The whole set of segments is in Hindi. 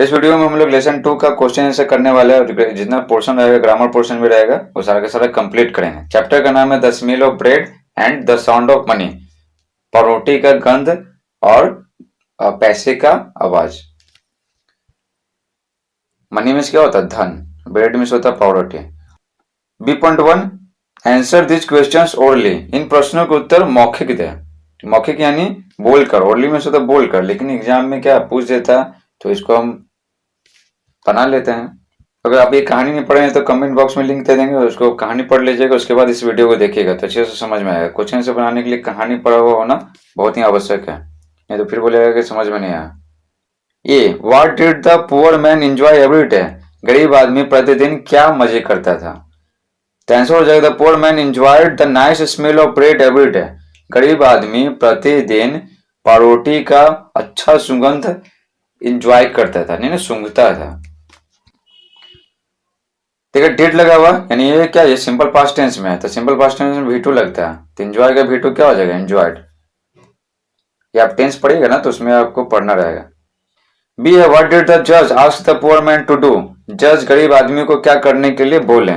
इस वीडियो में हम लोग लेसन 2 का क्वेश्चन आंसर करने वाले हैं। जितना पोर्शन रहेगा ग्रामर पोर्शन भी रहेगा वो सारा का सारा कंप्लीट करेंगे। चैप्टर का नाम है the smell of bread and the sound of money. पावरोटी का गंध और पैसे का आवाज। मनी में क्या होता है? धन। ब्रेड में होता है पावरोटी। B.1 answer this questions orally. इन प्रश्नों के उत्तर मौखिक दे। मौखिक यानी बोलकर, ओरली में होता बोलकर, लेकिन एग्जाम में क्या पूछ देता तो इसको हम बना लेते हैं। अगर आप ये कहानी नहीं पढ़े हैं तो कमेंट बॉक्स में लिंक दे देंगे, उसको कहानी पढ़ लीजिएगा, उसके बाद इस वीडियो को देखिएगा तो अच्छे से समझ में आएगा। क्वेश्चन से बनाने के लिए कहानी पढ़ा हुआ होना बहुत ही आवश्यक है, नहीं तो फिर बोलेगा कि समझ में नहीं आया। ये what did the poor man enjoy every day. गरीब आदमी प्रतिदिन क्या मजे करता था? तो आंसर हो जाएगा the poor man enjoyed the nice smell of bread every day. गरीब आदमी प्रतिदिन पावरोटी का अच्छा सुगंध एंजॉय करता था, नहीं ना सूंघता था। देखिए डेट लगा हुआ यानी ये क्या, ये सिंपल पास्ट टेंस में है तो सिंपल पास्ट टेंस में V2 लगता है, तो एंजॉय का V2 क्या हो जाएगा? एंजॉयड। ये आप टेंस पढ़िएगा ना तो उसमें आपको पढ़ना रहेगा। बी है व्हाट डिड द जज ask the poor man to do. जज गरीब आदमी को क्या करने के लिए बोले?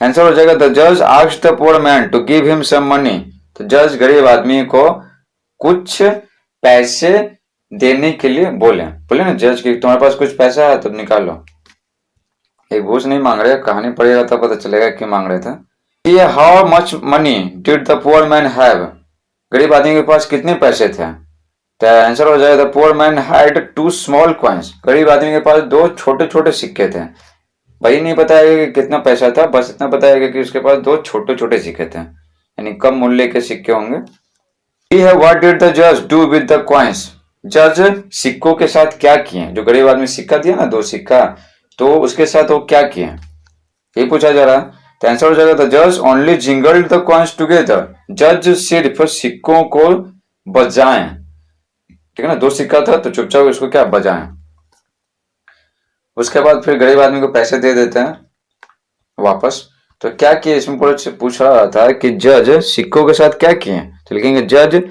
आंसर हो जाएगा द जज asked the poor man to give him some money. तो जज गरीब आदमी को कुछ पैसे देने के लिए बोले ना जज की तुम्हारे पास कुछ पैसा है तो निकालो। एक घूस नहीं मांग रहे, कहानी पढ़ेगा तो पता चलेगा क्यों मांग रहे थे। ये how much money did the poor man have. गरीब आदमी के पास कितने पैसे थे? तो आंसर हो जाएगा the poor man had 2 small coins. गरीब आदमी के पास 2 छोटे छोटे सिक्के थे। वही नहीं बताएगा कि कितना पैसा था, बस इतना बताएगा कि उसके पास 2 छोटे छोटे सिक्के थे, यानी कम मूल्य के सिक्के होंगे। ये है व्हाट डिड द जज डू विद द कॉइन्स। जज सिक्कों के साथ क्या किए? जो गरीब आदमी सिक्का दिया ना, 2 सिक्का, तो उसके साथ वो क्या किए ये पूछा जा रहा है। तो आंसर हो जाएगा द जज ओनली जिंगल्ड द कॉइन्स टुगेदर। जज सिर्फ सिक्कों को बजाएं, ठीक है ना, 2 सिक्का था तो चुपचाप इसको क्या बजाएं। उसके बाद फिर गरीब आदमी को पैसे दे देते हैं वापस। तो क्या किए इसमें पूछ रहा था कि जज सिक्कों के साथ क्या किए, तो लिखेंगे जज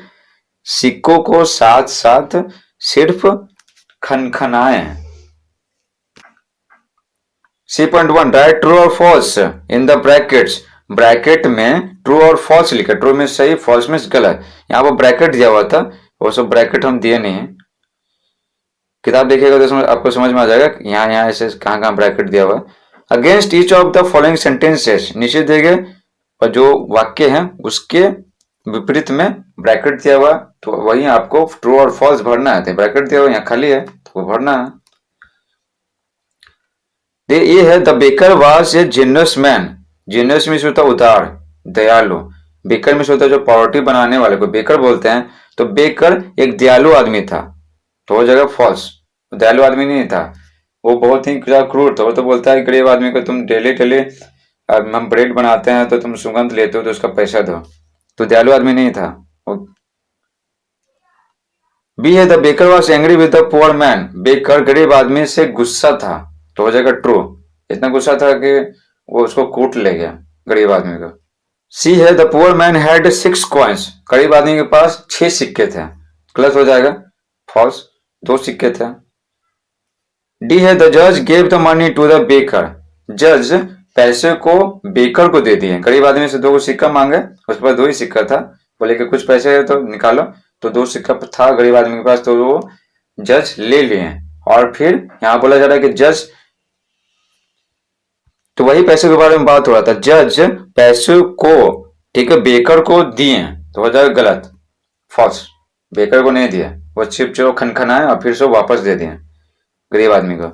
सिक्कों को साथ साथ सिर्फ खनखनाए। C.1 राइट ट्रू और falls in the brackets. Bracket में ट्रू और फॉल्स लिखा, ट्रू में सही फॉल्स में गलत। यहाँ पर ब्रैकेट दिया हुआ था, वो सब ब्रैकेट हम दिए नहीं है। किताब देखिएगा तो आपको समझ में आ जाएगा यहाँ यहाँ ऐसे कहाँ कहाँ ब्रैकेट दिया हुआ है। Against each of the following sentences, नीचे दिए गए और जो वाक्य हैं उसके विपरीत में ब्रैकेट दिया हुआ, तो वही आपको ट्रू और फॉल्स भरना है। तो ब्रैकेट दिया हुआ यहाँ खाली है तो वो भरना है। ये है the baker was a generous man. Generous में होता उदार, दयालु। बेकर में होता जो पावरोटी बनाने वाले को बेकर बोलते हैं, तो बेकर एक दयालु आदमी था, तो हो जाएगा फॉल्स। दयालु आदमी नहीं था, वो बहुत ही क्रूर था। वो तो बोलता है गरीब आदमी को तुम डेली डेली हम ब्रेड बनाते हैं तो तुम सुगंध लेते हो तो उसका पैसा दो, तो दयालु आदमी नहीं था। बी है the baker was angry with the poor man. Baker गरीब आदमी से गुस्सा था, तो हो जाएगा ट्रू। इतना गुस्सा था कि वो उसको कूट ले गया गरीब आदमी को। सी है the poor man had 6 coins. गरीब आदमी के पास 6 सिक्के थे, गलत हो जाएगा, फॉल्स, 2 सिक्के थे। डी है द जज gave the money to the baker. जज पैसे को बेकर को दे दिए। गरीब आदमी से 2 सिक्का मांगे, उसके पास 2 ही सिक्का था, बोले कि कुछ पैसे है तो निकालो, तो 2 सिक्का था गरीब आदमी के पास, तो वो जज ले लिए। और फिर यहां बोला जा रहा है कि जज, तो वही पैसे के बारे में बात हो रहा था। जज पैसे को, ठीक है, बेकर को दिए, तो हो जाएगा गलत, फॉल्स। बेकर को नहीं दिया, वो सिर्फ जो खनखनाए और फिर से वापस दे दिए गरीब आदमी को।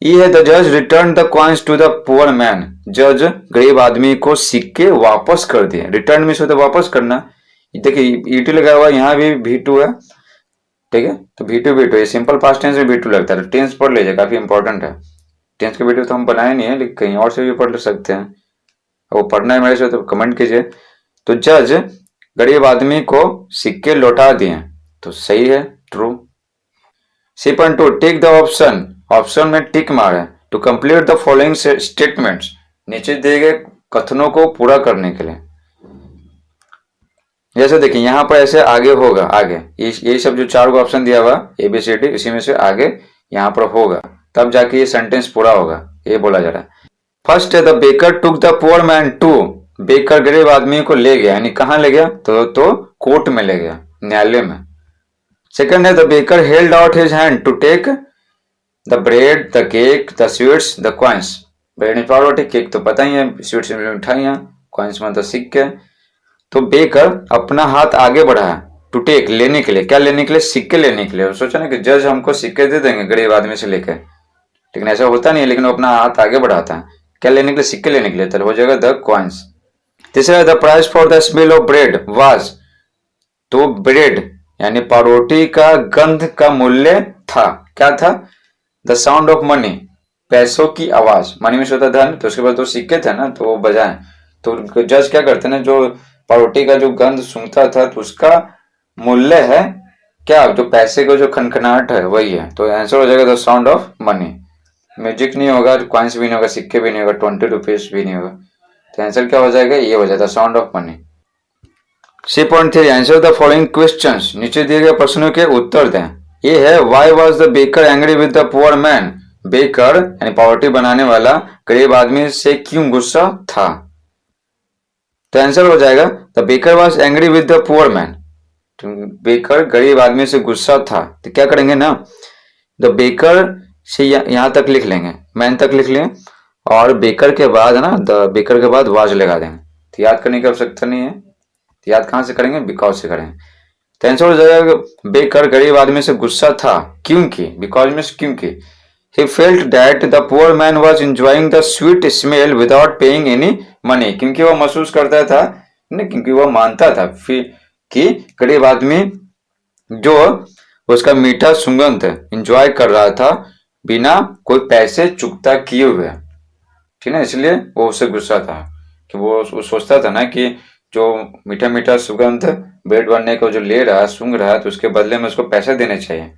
ये है द जज return the coins to the poor man. जज गरीब आदमी को सिक्के वापस कर दिए। रिटर्न में होता वापस करना। देखिए ईटी लगा हुआ, यहाँ भी V2 है, ठीक है, तो V2 ये सिंपल पास्ट टेंस में V2 लगता है। टेंस पढ़ लीजिए, काफी इंपॉर्टेंट है। टेंस के वीडियो तो हम बनाए नहीं है, लेकिन कहीं और से भी पढ़ सकते हैं। वो पढ़ना है मेरे से तो कमेंट कीजिए। तो जज गरीब आदमी को सिक्के लौटा दिए, तो सही है, true. C.2 tick the option. Option में टिक मारे to complete the following statements. नीचे दिए गए कथनों को पूरा करने के लिए। जैसे देखिए यहाँ पर ऐसे आगे होगा, आगे यही सब जो 4 ऑप्शन दिया हुआ ABCD, इसी में से आगे यहाँ पर होगा, तब जाके ये सेंटेंस पूरा होगा, ये बोला जा रहा है। फर्स्ट है the baker took the poor man to, baker गरीब आदमी को ले गया, यानी कहाँ ले गया, तो कोर्ट में ले गया, न्यायालय में। सेकंड है the baker held out his hand to take the bread the cake the sweets the coins, bread पावरोटी, केक तो पता ही है, स्वीट्स मिठाइयाँ, कॉइन्स मतलब सिक्के। तो बेकर अपना हाथ आगे बढ़ाया टू टेक, लेने के लिए, क्या लेने के लिए, सिक्के लेने के लिए। सोचा ना कि जज हमको सिक्के दे देंगे गरीब आदमी से लेकर, लेकिन ऐसा होता नहीं है, लेकिन वो अपना हाथ आगे बढ़ाता है, क्या लेने के लिए, सिक्के लेने के लिए, तो हो जाएगा द कॉइन्स। तीसरा the price for the smell of bread was, तो ब्रेड यानी पावरोटी का गंध का मूल्य था, क्या था, द साउंड ऑफ मनी, पैसों की आवाज, मनी में होता धन, तो उसके बाद तो सिक्के थे ना, तो वो बजाए, तो जज क्या करते हैं, जो पावरोटी का जो गंध सूंघता था, तो उसका मूल्य है क्या, जो पैसे का जो खनखनाहट है वही है, तो आंसर हो जाएगा the sound of money. Music नहीं होगा, कॉइन्स भी नहीं होगा, सिक्के भी नहीं होगा, 20 रुपीज भी नहीं होगा, तो आंसर क्या हो जाएगा, ये हो जाता है sound of money. 3.3 answer the following questions, नीचे दिए गए प्रश्नों के उत्तर दें। ये है why was the baker angry with the poor man, baker यानी पावरोटी बनाने वाला गरीब आदमी से क्यों गुस्सा था, तो आंसर हो जाएगा the baker was angry with the poor man, baker गरीब आदमी से गुस्सा था। तो क्या करेंगे ना, द बेकर से यहां तक लिख लेंगे, मैन तक लिख लें, और बेकर के बाद ना, द बेकर के बाद वाज लगा देंगे, तो याद करने की आवश्यकता नहीं है, तो याद कहां से करेंगे, बिकॉज से करेंगे। तो आंसर हो जाएगा बेकर गरीब आदमी से गुस्सा था क्योंकि, बिकॉज में क्योंकि, he felt that the poor man was enjoying the sweet smell without paying any money, क्योंकि वो महसूस करता था, नहीं क्योंकि वो मानता था कि गरीब आदमी जो उसका मीठा सुगंध एंजॉय कर रहा था बिना कोई पैसे चुकता किए हुए, ठीक है, इसलिए वो उससे गुस्सा था, कि वो सोचता था ना कि जो मीठा मीठा सुगंध ब्रेड बनने को जो ले रहा है, सूंघ रहा है, तो उसके बदले में उसको पैसे देने चाहिए,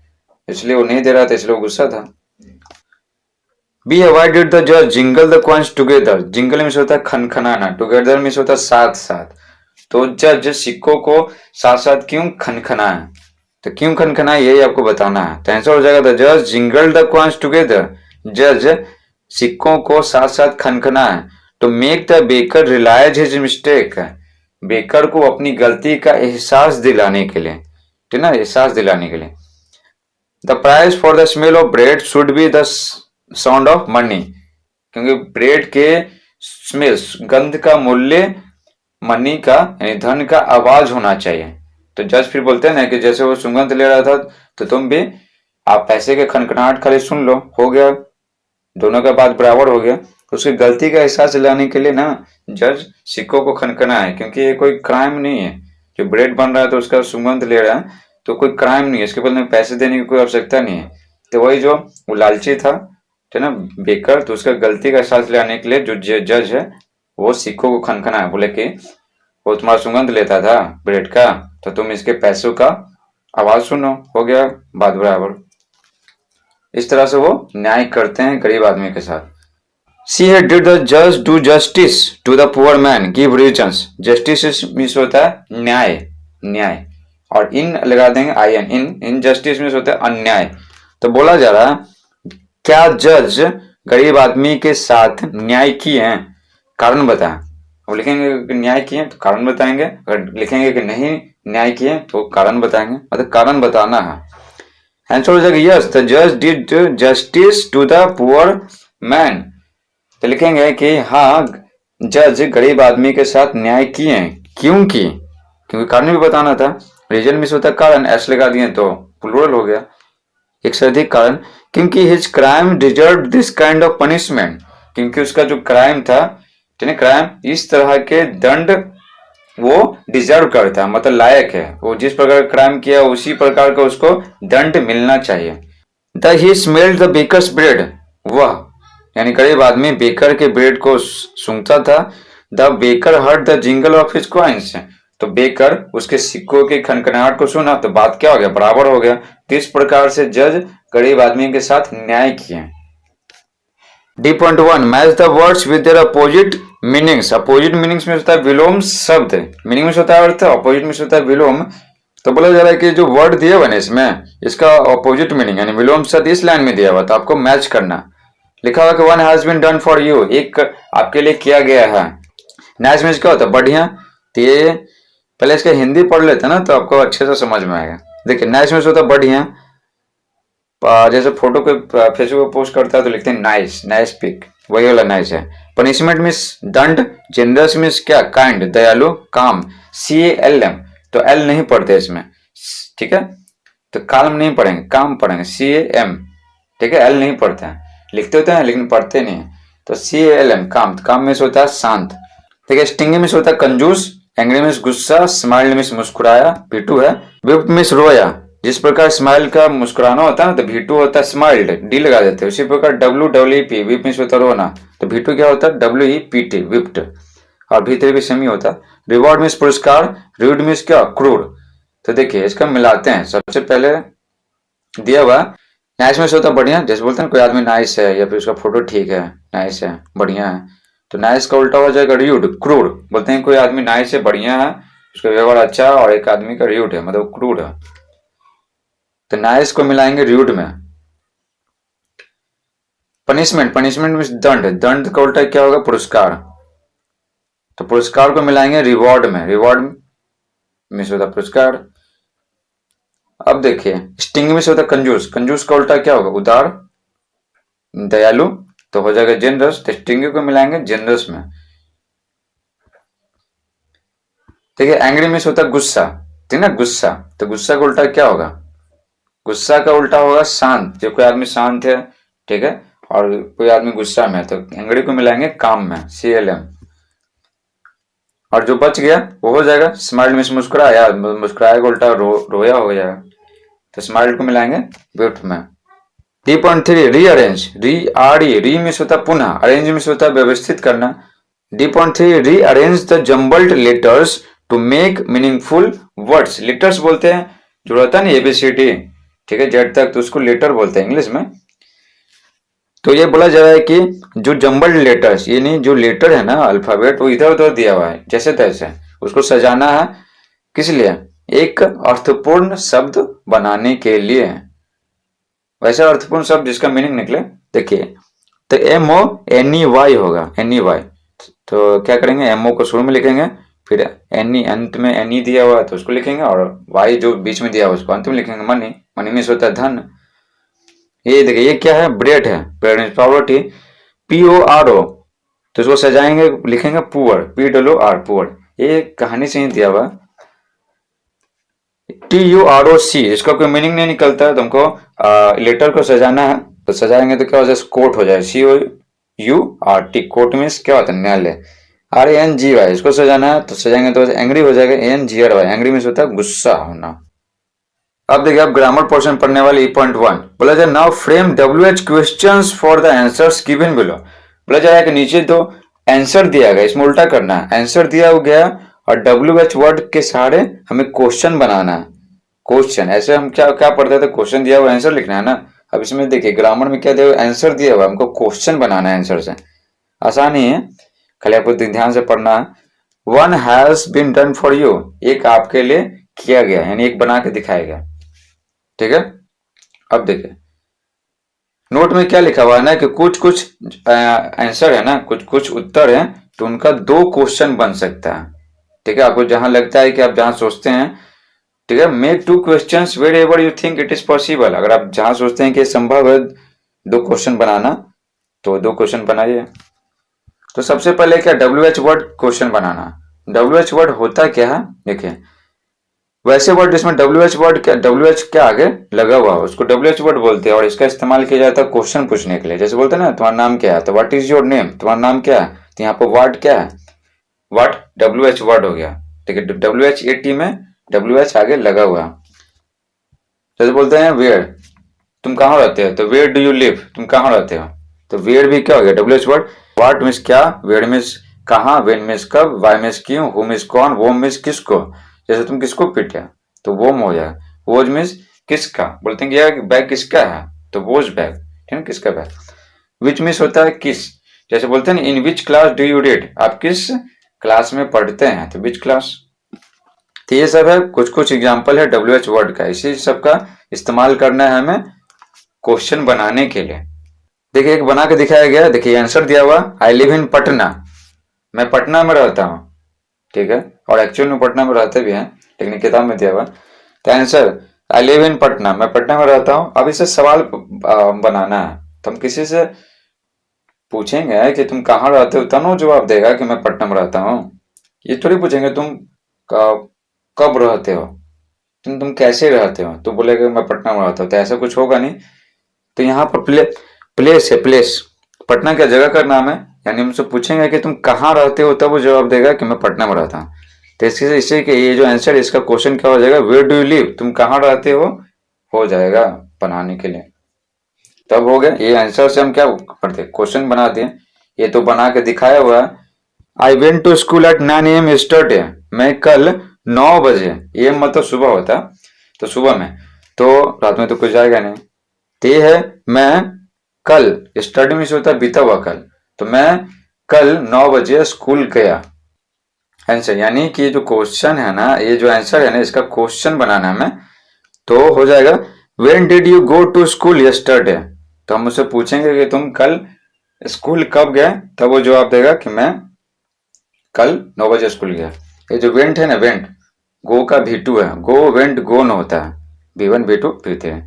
इसलिए वो नहीं दे रहा था, इसलिए वो गुस्सा था। बी है व्हाई डिड द जज jingle the coins together, jingle में होता है खनखनाना, टुगेदर में होता है साथ साथ, तो जज सिक्कों को साथ साथ क्यों खनखनाए, तो क्यों खनखनाए यही आपको बताना है। तो आंसर हो जाएगा द जज जिंगल द कॉइन्स टुगेदर, जज सिक्कों को साथ साथ खनखनाए to make the baker realise his mistake, baker को अपनी गलती का एहसास दिलाने के लिए, ठीक ना, एहसास दिलाने के लिए। The price for the smell of bread should be the sound of money, क्योंकि ब्रेड के स्मेल गंध का मूल्य मनी का यानी धन का आवाज होना चाहिए। तो जज फिर बोलते हैं ना कि जैसे वो सुगंध ले रहा था, तो तुम भी आप पैसे के खनखनाहट खाली सुन लो, हो गया, दोनों का बात बराबर हो गया। तो उसकी गलती का एहसास दिलाने के लिए ना जज सिक्कों को खनखना है, क्योंकि ये कोई क्राइम नहीं है, जो ब्रेड बन रहा है तो उसका सुगंध ले रहा है, तो कोई क्राइम नहीं है, इसके बदले में पैसे देने की कोई आवश्यकता नहीं है। तो वही जो वो लालची था, है ना, बेकर, तो उसका गलती का एहसास दिलाने के लिए जो जज है वो सिक्कों को खनखना है, बोले कि वो तुम्हारा सुगंध लेता था ब्रेड का, तो तुम इसके पैसों का आवाज सुनो, हो गया, बात बराबर। इस तरह से वो न्याय करते हैं गरीब आदमी के साथ। सी है डिड द जज do justice to the poor man, give reasons, justice means होता है न्याय, न्याय, और इन लगा देंगे I N, injustice means होता है अन्याय। तो बोला जा रहा है क्या जज गरीब आदमी के साथ न्याय किए हैं, कारण बताएं। वो लिखेंगे कि न्याय किए तो कारण बताएंगे, अगर लिखेंगे कि नहीं न्याय किए तो कारण बताएंगे, मतलब कारण बताना है। आंसर हो जाएगा यस द जज did justice to the poor man, तो लिखेंगे कि हाँ जज गरीब आदमी के साथ न्याय किए क्योंकि, क्योंकि कारण भी बताना था, रीजन में होता है कारण, एस लगा दिए तो प्लूरल हो गया, एक से अधिक कारण, क्योंकि his crime deserve this kind of punishment, क्योंकि उसका जो क्राइम था, क्राइम इस तरह के दंड वो डिजर्व करता है, मतलब लायक है, वो जिस प्रकार का क्राइम किया उसी प्रकार का उसको दंड मिलना चाहिए। D he smelled the baker's bread, वह यानी गरीब आदमी बेकर के ब्रेड को सूंघता था। The baker heard the jingle of his coins, तो बेकर उसके सिक्कों के खनखनाहट को सुना, तो बात क्या हो गया, बराबर हो गया। तो इस प्रकार से जज गरीब आदमी के साथ न्याय किए। D.1 match the words with their opposite meanings, opposite meanings में होता है विलोम शब्द, मीनिंग में होता है अर्थ, अपोजिट में होता है विलोम। तो बोला जा रहा है कि जो वर्ड दिया हुआ ना इसमें, इसका ऑपोजिट मीनिंग यानी विलोम शब्द इस लाइन में दिया हुआ, तो आपको मैच करना। लिखा हुआ कि one has been done for you, एक आपके लिए किया गया है। नाइस मीन्स क्या होता है? बढ़िया। तो ये पहले इसका हिंदी पढ़ लेते ना, तो आपको अच्छे से समझ में आएगा। देखिए नाइस मीन्स होता है बढ़िया। जैसे फोटो को फेसबुक पर पोस्ट करता है तो लिखते हैं नाइस, नाइस पिक, वही वाला नाइस है। पनिशमेंट मीन्स दंड। जेनरस मीन्स क्या? काइंड, दयालु, काम। CALM, तो एल नहीं पढ़ते इसमें, ठीक है? तो काल्म नहीं पढ़ेंगे, काम पढ़ेंगे, CAM, ठीक है? एल नहीं पढ़ते हैं, लिखते होते हैं लेकिन पढ़ते नहीं है। तो CALM, काम। काम मीन्स होता है शांत, ठीक है? स्टिंगी मीन्स होता है कंजूस। एंग्री मीन्स गुस्सा। स्माइल मीन्स मुस्कुराया, V2 है। विप्ड मीन्स रोया। जिस प्रकार स्माइल का मुस्कुराना होता है ना, तो V2 होता है स्माइल्ड, डी लगा देते हैं। उसी प्रकार WEEP, विप मीन्स होता है रोना, तो V2 क्या होता है? WEPT, whipped. और V3 भी सेम ही होता है। रिवॉर्ड मीन्स पुरस्कार। रूड मीन्स क्या? क्रूर। तो देखिए इसका मिलाते हैं। सबसे पहले दिया हुआ नाइस मीन्स होता है बढ़िया। जैसे बोलते हैं कोई आदमी नाइस है, या फिर उसका फोटो ठीक है, नाइस है, बढ़िया है, तो नाइस का उल्टा हो जाएगा र्यूड, क्रूर। बोलते हैं कोई आदमी नाइस है, बढ़िया है, उसका व्यवहार अच्छा है, और एक आदमी का र्यूड है, मतलब क्रूर है, तो नाइस को मिलाएंगे र्यूड में। पनिशमेंट, पनिशमेंट मीन्स दंड। दंड का उल्टा क्या होगा? पुरस्कार, तो पुरस्कार को मिलाएंगे रिवॉर्ड में। रिवॉर्ड मीन्स होता है पुरस्कार। अब देखिए स्टिंग मीन्स होता है कंजूस। कंजूस का उल्टा क्या होगा? उदार, दयालु, तो हो जाएगा जेनरस। तो स्टिंग को मिलाएंगे जेनरस में, ठीक है? एंग्री मीन्स होता है गुस्सा, ठीक है ना? गुस्सा, तो गुस्सा का उल्टा क्या होगा? गुस्सा का उल्टा होगा शांत। जो कोई आदमी शांत है, ठीक है, और कोई आदमी गुस्सा में है, तो एंग्री को मिलाएंगे काम में, CLM। और जो बच गया वो हो जाएगा स्माइल मीन्स मुस्कुराया। मुस्कुराया का उल्टा रोया हो जाएगा, तो स्माइल को मिलाएंगे विप्ड में। 3.3 रीअरेंज। री मीन्स होता है पुनः, अरेंज मीन्स होता है व्यवस्थित करना। D.3 rearrange the jumbled letters to make meaningful words. Letters बोलते हैं जो रहता है ना ABCD, ठीक है, जेड तक, तो उसको लेटर बोलते हैं इंग्लिश में। तो ये बोला जा रहा है कि जो जम्बल्ड लेटर्स, यानी जो लेटर है ना अल्फाबेट, वो इधर उधर दिया हुआ है जैसे तैसे, उसको सजाना है। किस लिए? एक अर्थपूर्ण शब्द बनाने के लिए। वैसा अर्थपूर्ण शब्द जिसका मीनिंग निकले। देखिए तो MONEY होगा, NEY, तो क्या करेंगे? MO को शुरू में लिखेंगे, फिर NE अंत में NE दिया हुआ है तो उसको लिखेंगे, और Y जो बीच में दिया हुआ उसको अंत में लिखेंगे। मनी, मनी मीन्स होता है धन। ये देखिए ये क्या है? ब्रेड है, ब्रेड मीन्स पावर्टी। PORO, तो इसको सजाएंगे, लिखेंगे पुअर, POOR, पुअर। ये कहानी से ही दिया हुआ। TUROC, इसका कोई मीनिंग नहीं निकलता है, तुमको लेटर को सजाना है, तो सजाएंगे तो क्या हो जाए? कोट हो जाए, COURT, कोट मीन्स क्या होता है? न्यायालय। RANGY, इसको सजाना है तो सजाएंगे तो एंग्री हो जाएगा, ANGRY, एंग्री मीन्स होता है गुस्सा होना। अब देखिए आप ग्रामर पोर्शन पढ़ने वाले E.1 बोला जाए now frame WH questions for the answers given below. बोला जाए कि नीचे दो आंसर दिया गया, इसमें उल्टा करना है। आंसर दिया गया और WH वर्ड के सहारे हमें क्वेश्चन बनाना है। क्वेश्चन ऐसे हम क्या क्या पढ़ते थे? क्वेश्चन दिया हुआ आंसर लिखना है ना। अब इसमें देखिए ग्रामर में क्या दिया हुआ? आंसर दिया हुआ, हमको क्वेश्चन बनाना है आंसर से। आसान ही है, खाली आपको ध्यान से पढ़ना है। One has been done for you, एक आपके लिए किया गया, यानी एक बना के दिखाया गया, ठीक है? अब देखिए नोट में क्या लिखा हुआ है ना कि कुछ कुछ आंसर है ना, कुछ कुछ उत्तर है, तो उनका 2 क्वेश्चन बन सकता है, ठीक है? आपको जहां लगता है कि आप जहां सोचते हैं, ठीक है, make 2 questions wherever you think it is possible. अगर आप जहां सोचते हैं कि संभव है 2 क्वेश्चन बनाना, तो 2 क्वेश्चन बनाइए। तो सबसे पहले क्या? WH वर्ड क्वेश्चन बनाना। WH वर्ड होता क्या है? देखिए वैसे वर्ड जिसमें WH वर्ड क्या, WH क्या आगे लगा हुआ है उसको WH वर्ड बोलते हैं, और इसका इस्तेमाल किया जाता है क्वेश्चन पूछने के लिए। जैसे बोलते हैं ना तुम्हारा नाम क्या है, तो व्हाट इज योर नेम, तुम्हारा नाम क्या है, तो यहाँ पर वर्ड क्या है? व्हाट, WH वर्ड हो गया, ठीक है? WHAT में WH आगे लगा हुआ। जैसे बोलते हैं वेयर, तुम कहाँ रहते हो, तो वेयर डू यू लिव, तुम कहाँ रहते हो, तो वेयर भी क्या हो गया? WH word. व्हाट मीन्स क्या, वेयर मीन्स कहाँ, व्हेन मीन्स कब, वाई मीन्स क्यों, हु मीन्स कौन, वो मीन्स किसको। जैसे तुम किसको पीटे, तो वोम हो जाए। वोज मीन्स किसका, बोलते हैं कि यार बैग किसका है, तो वोज बैग, ठीक है, किसका बैग। विच मीन्स होता है किस। जैसे बोलते हैं in which class do you read, आप किस क्लास में पढ़ते हैं, तो विच क्लास। तो ये सब है कुछ कुछ एग्जाम्पल है WH वर्ड का, इसी सब का इस्तेमाल करना है हमें क्वेश्चन बनाने के लिए। देखिए एक बना के दिखाया गया, देखिए आंसर दिया हुआ आई लिव इन पटना, मैं पटना में रहता हूँ, ठीक है, और एक्चुअल में पटना में रहते भी हैं लेकिन किताब में दिया हुआ। तो answer I live in Patna, मैं पटना में रहता हूँ। अब इसे सवाल बनाना है, तो हम किसी से पूछेंगे कि तुम कहाँ रहते हो, तब वो जवाब देगा कि मैं पटना में रहता हूँ। ये थोड़ी पूछेंगे तुम कब रहते हो, तुम कैसे रहते हो, तो बोलेगा मैं पटना में रहता हूँ, तो ऐसा कुछ होगा नहीं। तो यहाँ पर प्लेस है, प्लेस पटना क्या जगह का नाम है, यानी हमसे पूछेंगे कि तुम कहाँ रहते हो, तब वो जवाब देगा कि मैं पटना में रहता हूँ। तो इससे कि ये जो आंसर इसका क्वेश्चन क्या हो जाएगा, वेयर डू यू लिव, तुम कहाँ रहते हो जाएगा बनाने के लिए। तब हो गया, ये आंसर से हम क्या करते क्वेश्चन बना दिए। ये तो बना के दिखाया हुआ है। I went to school at 9 AM yesterday, मैं कल 9 बजे, ये मतलब सुबह होता, तो सुबह में, तो रात में तो कुछ जाएगा नहीं। तो ये है मैं कल, यस्टरडे में से होता है बीता हुआ कल, तो मैं कल 9 बजे स्कूल गया। आंसर यानी कि जो क्वेश्चन है ना, ये जो आंसर है ना, इसका क्वेश्चन बनाना है हमें, तो हो जाएगा when did you go to school yesterday. तो हम उससे पूछेंगे कि तुम कल स्कूल कब गए, तब वो जवाब देगा कि मैं कल 9 बजे स्कूल गया। ये जो वेंट है ना, वेंट गो का V2 है, गो वेंट गोन होता है, V1 V2 V3।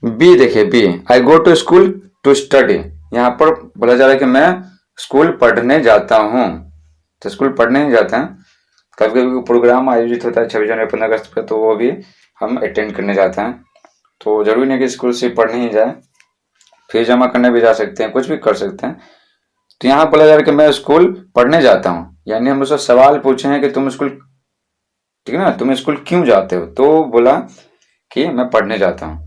बी देखिए, B I go to school to study, यहाँ पर बोला जा रहा है कि मैं स्कूल पढ़ने जाता हूँ, तो स्कूल पढ़ने ही जाते हैं। कभी कभी प्रोग्राम आयोजित होता है 26 जनवरी 15 अगस्त पे, तो वो भी हम अटेंड करने जाते हैं। तो जरूरी नहीं कि स्कूल से पढ़ने ही जाए, फीस जमा करने भी जा सकते हैं, कुछ भी कर सकते हैं। तो यहाँ बोला जा रहा है कि मैं स्कूल पढ़ने जाता हूँ, यानी हम उससे सवाल पूछे हैं कि तुम स्कूल, ठीक है ना, तुम स्कूल क्यों जाते हो, तो बोला कि मैं पढ़ने जाता हूँ।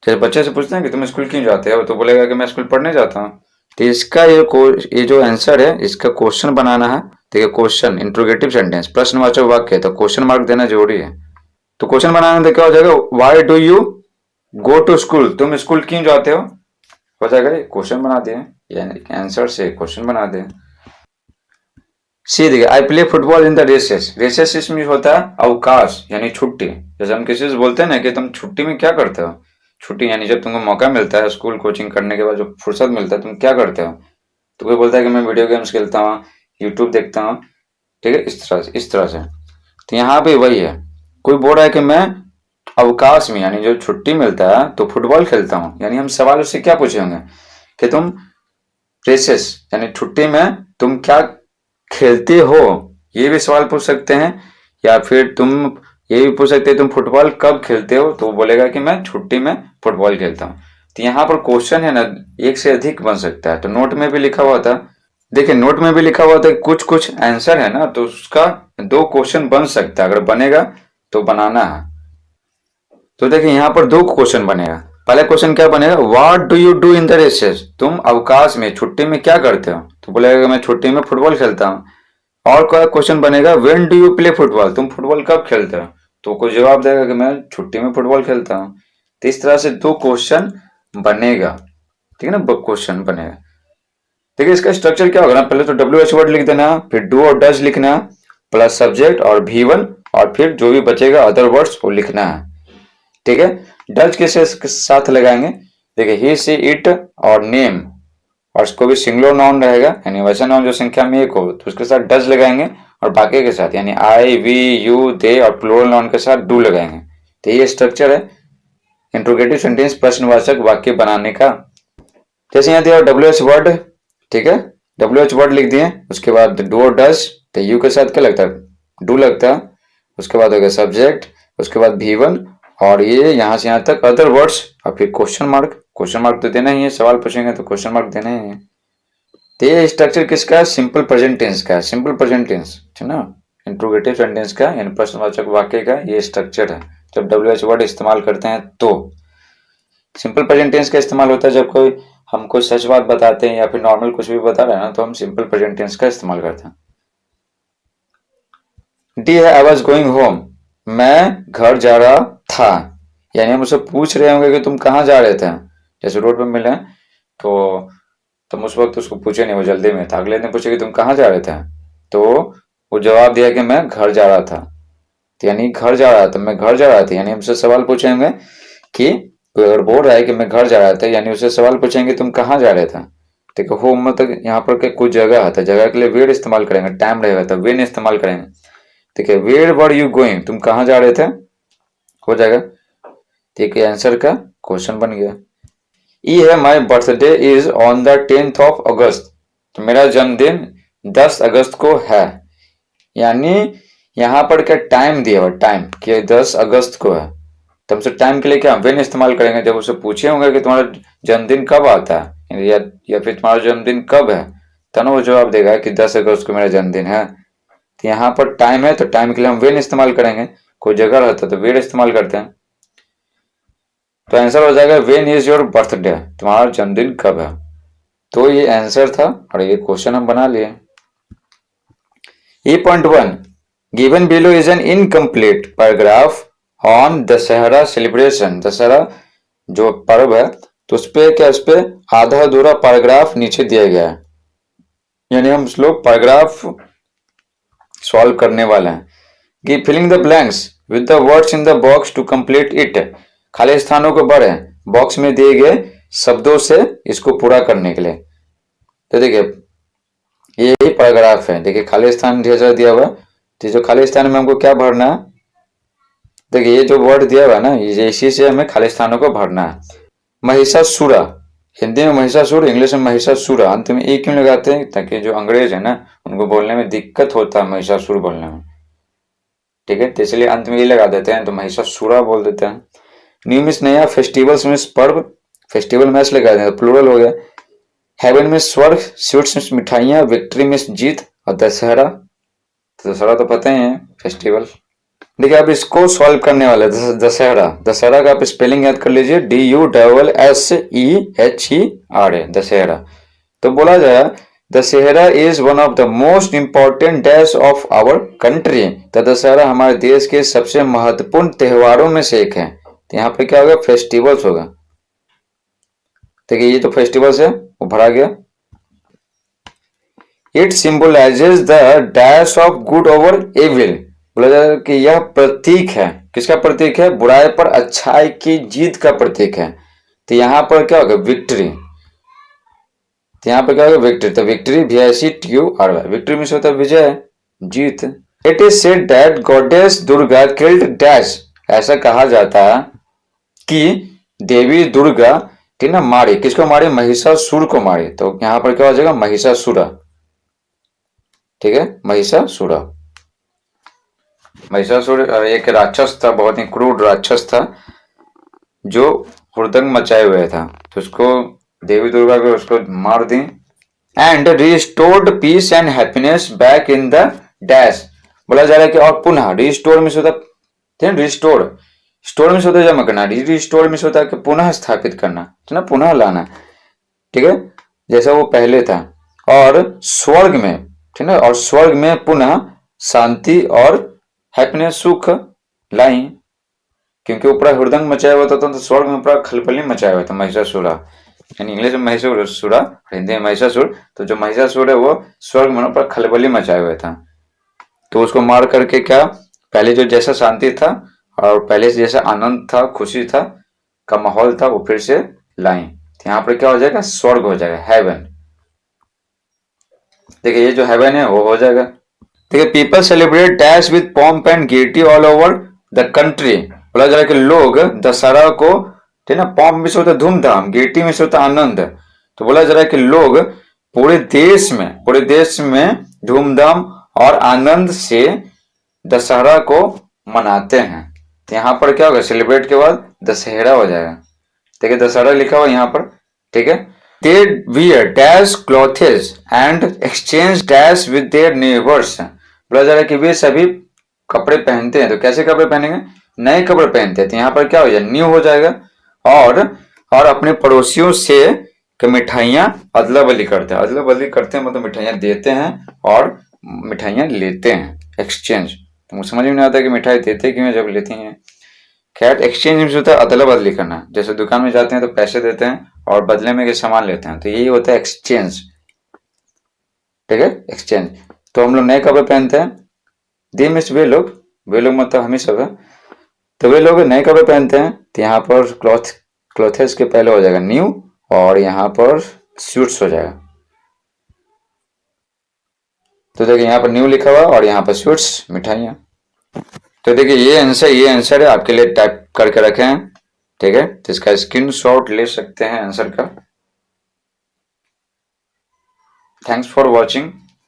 जैसे बच्चे से पूछते हैं कि तुम स्कूल क्यों जाते हो, तो बोलेगा कि मैं स्कूल पढ़ने जाता हूँ। तो इसका ये जो आंसर है, इसका क्वेश्चन बनाना है। देखिए क्वेश्चन इंट्रोगेटिव सेंटेंस, प्रश्नवाचक वाक्य, तो क्वेश्चन मार्क देना जरूरी है। तो क्वेश्चन बनाने में क्या हो जाएगा, why do you go to school, तुम स्कूल क्यों जाते हो जाएगा, क्वेश्चन बना दिए, यानी आंसर से क्वेश्चन बना दिए। सी देखिए I play football in the recess, recess इसमें होता है अवकाश यानी छुट्टी। जैसे हम किसी से बोलते हैं ना कि तुम छुट्टी में क्या करते हो, छुट्टी यानी जब तुमको मौका मिलता है स्कूल कोचिंग करने के बाद जो फुर्सत मिलता है, तुम क्या करते हो, तो कोई बोलता है कि मैं वीडियो गेम्स खेलता हूँ, यूट्यूब देखता हूँ, ठीक है, इस तरह से। तो यहाँ पे वही है, कोई बोल रहा है कि मैं अवकाश में यानी जो छुट्टी मिलता है तो फुटबॉल खेलता हूँ, यानी हम सवाल उससे क्या पूछे होंगे कि तुम रेसेस यानी छुट्टी में तुम क्या खेलते हो, ये भी सवाल पूछ सकते हैं। या फिर तुम ये भी पूछ सकते हैं तुम फुटबॉल कब खेलते हो, तो वो बोलेगा कि मैं छुट्टी में फुटबॉल खेलता हूँ। तो यहाँ पर क्वेश्चन है ना, एक से अधिक बन सकता है, तो नोट में भी लिखा हुआ था, देखिए नोट में भी लिखा हुआ था कुछ कुछ आंसर है ना, तो उसका 2 क्वेश्चन बन सकता है, अगर बनेगा तो बनाना है। तो देखिए यहाँ पर 2 क्वेश्चन बनेगा। पहला क्वेश्चन क्या बनेगा, what do you do in the recess, तुम अवकाश में छुट्टी में क्या करते हो, तो बोलेगा मैं छुट्टी में फुटबॉल खेलता हूँ। और क्या क्वेश्चन बनेगा, when do you play football, तुम फुटबॉल कब खेलते हो, तो कोई जवाब देगा कि मैं छुट्टी में फुटबॉल खेलता हूँ। तो इस तरह से 2 क्वेश्चन बनेगा, ठीक है ना, क्वेश्चन बनेगा। देखिए इसका स्ट्रक्चर क्या होगा ना, पहले तो WH वर्ड लिख देना, फिर डू और डज लिखना, प्लस सब्जेक्ट और V1, और फिर जो भी बचेगा अदर वर्ड्स वो लिखना है, ठीक है। डज किसके साथ लगाएंगे, देखिए ही सी इट और नेम, और इसको भी सिंगुलर नाउन रहेगा, यानी वैसा नाउन जो संख्या में एक हो तो उसके साथ डज लगाएंगे, और बाकी के साथ यानी आई वी यू दे और प्लूरल नाउन के साथ डू लगाएंगे। तो ये स्ट्रक्चर है इंट्रोगेटिव सेंटेंस प्रश्नवाचक वाक्य बनाने का। जैसे यहाँ दिया WH वर्ड, ठीक है, WH वर्ड लिख दिए, उसके बाद डू और डज, तो यू के साथ क्या लगता है, डू लगता है, उसके बाद हो गया सब्जेक्ट, उसके बाद V1, और ये यहाँ से यहाँ तक अदर वर्ड्स, और फिर क्वेश्चन मार्क तो देना ही है, सवाल पूछेंगे तो क्वेश्चन मार्क देना ही है। तो ये स्ट्रक्चर किसका है, सिंपल प्रेजेंट टेंस का है, सिंपल प्रेजेंट टेंस, है ना, इंट्रोगेटिव सेंटेंस का यानी प्रश्नवाचक वाक्य का ये स्ट्रक्चर है। जब WH वर्ड इस्तेमाल करते हैं तो सिंपल प्रेजेंट टेंस का इस्तेमाल होता है, जब कोई हमको सच बात बताते हैं या फिर नॉर्मल कुछ भी बता रहे हैं ना, तो हम सिंपल प्रेजेंट टेंस का इस्तेमाल करते हैं। डी है आई वॉज गोइंग होम, मैं घर जा रहा था, यानी हम उससे पूछ रहे होंगे कि तुम कहाँ जा रहे थे। जैसे रोड पे मिले तो तुम उस वक्त उसको पूछे नहीं, वो जल्दी में था, अगले दिन पूछे कि तुम कहाँ जा रहे थे, तो वो जवाब दिया कि मैं घर जा रहा था। तो यानी घर जा रहा था, मैं घर जा रहा था, यानी हमसे सवाल पूछेंगे कि कोई अगर बोल रहा है कि मैं घर जा रहा था, यानी उससे सवाल पूछेंगे तुम कहाँ जा रहे थे। देखो होम मतलब यहाँ पर के कुछ जगह है, तो जगह के लिए वेयर इस्तेमाल करेंगे, टाइम रहेगा तो वेन इस्तेमाल करेंगे। ठीक है, वेयर वर यू गोइंग, तुम कहाँ जा रहे थे, हो जाएगा। ठीक है, आंसर का क्वेश्चन बन गया। ई है my birthday is on the 10th of August, तो मेरा जन्मदिन 10 अगस्त को है। यानी यहाँ पर क्या टाइम दिया हुआ, टाइम कि 10 अगस्त को है, तो हमसे टाइम के लिए क्या वेन इस्तेमाल करेंगे। जब उससे पूछे होंगे कि तुम्हारा जन्मदिन कब आता है या फिर तुम्हारा जन्मदिन कब है, तब वो जवाब देगा कि 10 अगस्त को मेरा जन्मदिन है। तो यहाँ पर टाइम है तो टाइम के लिए हम वेन इस्तेमाल करेंगे, कोई जगह रहता तो वेर इस्तेमाल करते हैं। तो आंसर हो जाएगा वेन इज योर बर्थडे, तुम्हारा जन्मदिन कब है। तो ये आंसर था और ये क्वेश्चन हम बना लिए। E.1 given below is an incomplete paragraph on Dussehra celebration. Dussehra जो पर्व है तो उस पे क्या, उस पे आधा अधूरा पैराग्राफ नीचे दिया गया है, यानी हम लोग पैराग्राफ सॉल्व करने वाले हैं। कि filling the blanks with the words in the box to complete it, खाली स्थानों को भरें बॉक्स में दिए गए शब्दों से इसको पूरा करने के लिए। तो देखिए यही पैराग्राफ है, देखिए खाली स्थान दिया हुआ है, तो जो खाली स्थान में हमको क्या भरना है, देखिए ये जो वर्ड दिया हुआ है ना, ये इसी से हमें खाली स्थानों को भरना है। महिषासुरा, हिंदी में महिषासुर, इंग्लिश में महिषासुरा, अंत में ए क्यों लगाते हैं, ताकि जो अंग्रेज है ना उनको बोलने में दिक्कत होता है महिषासुर बोलने में। ठीक है, तो इसलिए अंत में ये लगा देते हैं, तो महिषासुरा बोल देते हैं। न्यू मीन्स नया, फेस्टिवल्स मीन्स पर्व, फेस्टिवल में ऐसे लगा देते हैं प्लूरल हो गया। हेवन में स्वर्ग, स्वीट्स में मिठाइयाँ, विक्ट्री में जीत, और दशहरा, तो दशहरा तो पता ही है फेस्टिवल। देखिए अब इसको सॉल्व करने वाले दशहरा, दशहरा का आप स्पेलिंग याद कर लीजिए, DUSSEHERA, दशहरा। तो बोला जाए Dussehra is one of the most important days of our country, तो दशहरा हमारे देश के सबसे महत्वपूर्ण त्योहारों में से एक है। तो यहाँ पे क्या होगा, फेस्टिवल्स होगा। देखिए ये तो फेस्टिवल्स है, वो भरा गया। It symbolises the dash of good over evil, बोला जाए कि यह प्रतीक है, किसका प्रतीक है, बुराई पर अच्छाई की जीत का प्रतीक है। तो यहाँ पर क्या होगा, विक्ट्री, तो यहाँ पर क्या होगा विक्ट्री, तो विक्ट्री VICTURY, विक्ट्री मीन्स होता है विजय, जीत। It is said that goddess Durga killed dash, ऐसा कहा जाता है कि देवी दुर्गा ठीक ना मारी, किसको मारी, महिषासुर को मारी। तो यहाँ पर क्या हो जाएगा, महिषासुरा। ठीक है, महिषासुरा, महिषासुर एक राक्षस था, बहुत ही क्रूर राक्षस था जो हुड़दंग मचाए हुए था, तो उसको देवी दुर्गा को उसको मार दी। And restored peace and happiness back in the dash, बोला जा रहा है कि और पुनः रिस्टोर में होता है, रिस्टोर, स्टोर में होता है जमा करना, रिस्टोर में होता है कि पुनः स्थापित करना, तो ना पुनः लाना। ठीक है, जैसा वो पहले था। और स्वर्ग में, ठीक है, और स्वर्ग में पुनः शांति और हैप्पीनेस, सुख लाई, क्योंकि वो पूरा हुड़दंग मचाया हुआ था, तो स्वर्ग में पूरा खलबली मचाया हुआ था महिषासुरा, यानी इंग्लिश में महिषासुरा, हिंदी में महिषासुर। तो जो महिषासुर है वो स्वर्ग में पूरा खलबली मचाया हुआ था, तो उसको मार करके क्या, पहले जो जैसा शांति था और पहले से जैसा आनंद था, खुशी था का माहौल था, वो फिर से लाई। तो यहाँ पर क्या हो जाएगा, स्वर्ग हो जाएगा, हेवन। देखिए ये जो हेवन है वो हो जाएगा। देखिए people celebrate dash with pomp and gaiety all over the country, बोला जा रहा है कि लोग दशहरा को, ठीक ना, पॉम्प में से होता है धूमधाम, गेटी में से होता है आनंद, तो बोला जा रहा है कि लोग पूरे देश में धूमधाम और आनंद से दशहरा को मनाते हैं। तो यहाँ पर क्या होगा, सेलिब्रेट के बाद दशहरा हो जाएगा। देखिए दशहरा लिखा हुआ यहाँ पर, ठीक है। They wear dash clothes and exchange dash with their neighbors, बोला जा रहा है कि वे सभी कपड़े पहनते हैं, तो कैसे कपड़े पहनेंगे, नए कपड़े पहनते हैं, तो यहाँ पर क्या हो जाएगा, न्यू हो जाएगा। और अपने पड़ोसियों से मिठाइयाँ अदला बदली करते हैं, अदला बदली करते हैं मतलब मिठाइयाँ देते हैं और मिठाइयाँ लेते हैं, एक्सचेंज। तो मुझे समझ में नहीं आता कि मिठाई देते क्यों जब लेती हैं। खैर एक्सचेंज में होता है अदला बदली करना, जैसे दुकान में जाते हैं तो पैसे देते हैं और बदले में सामान लेते हैं, तो यही होता है एक्सचेंज। ठीक है, एक्सचेंज। तो हम लोग नए कपड़े पहनते हैं दे मीन्स वे लोग मतलब हम ही सब है। तो वे लोग नए कपड़े पहनते हैं, तो यहाँ पर क्लोथेस के पहले हो जाएगा न्यू, और यहाँ पर सूट्स हो जाएगा। तो देखिए यहाँ पर न्यू लिखा हुआ और यहाँ पर स्वीट्स मिठाइयाँ। तो देखिए ये आंसर है, आपके लिए टाइप करके रखे हैं, ठीक है। तो इसका स्क्रीनशॉट ले सकते हैं आंसर का। Thanks for watching.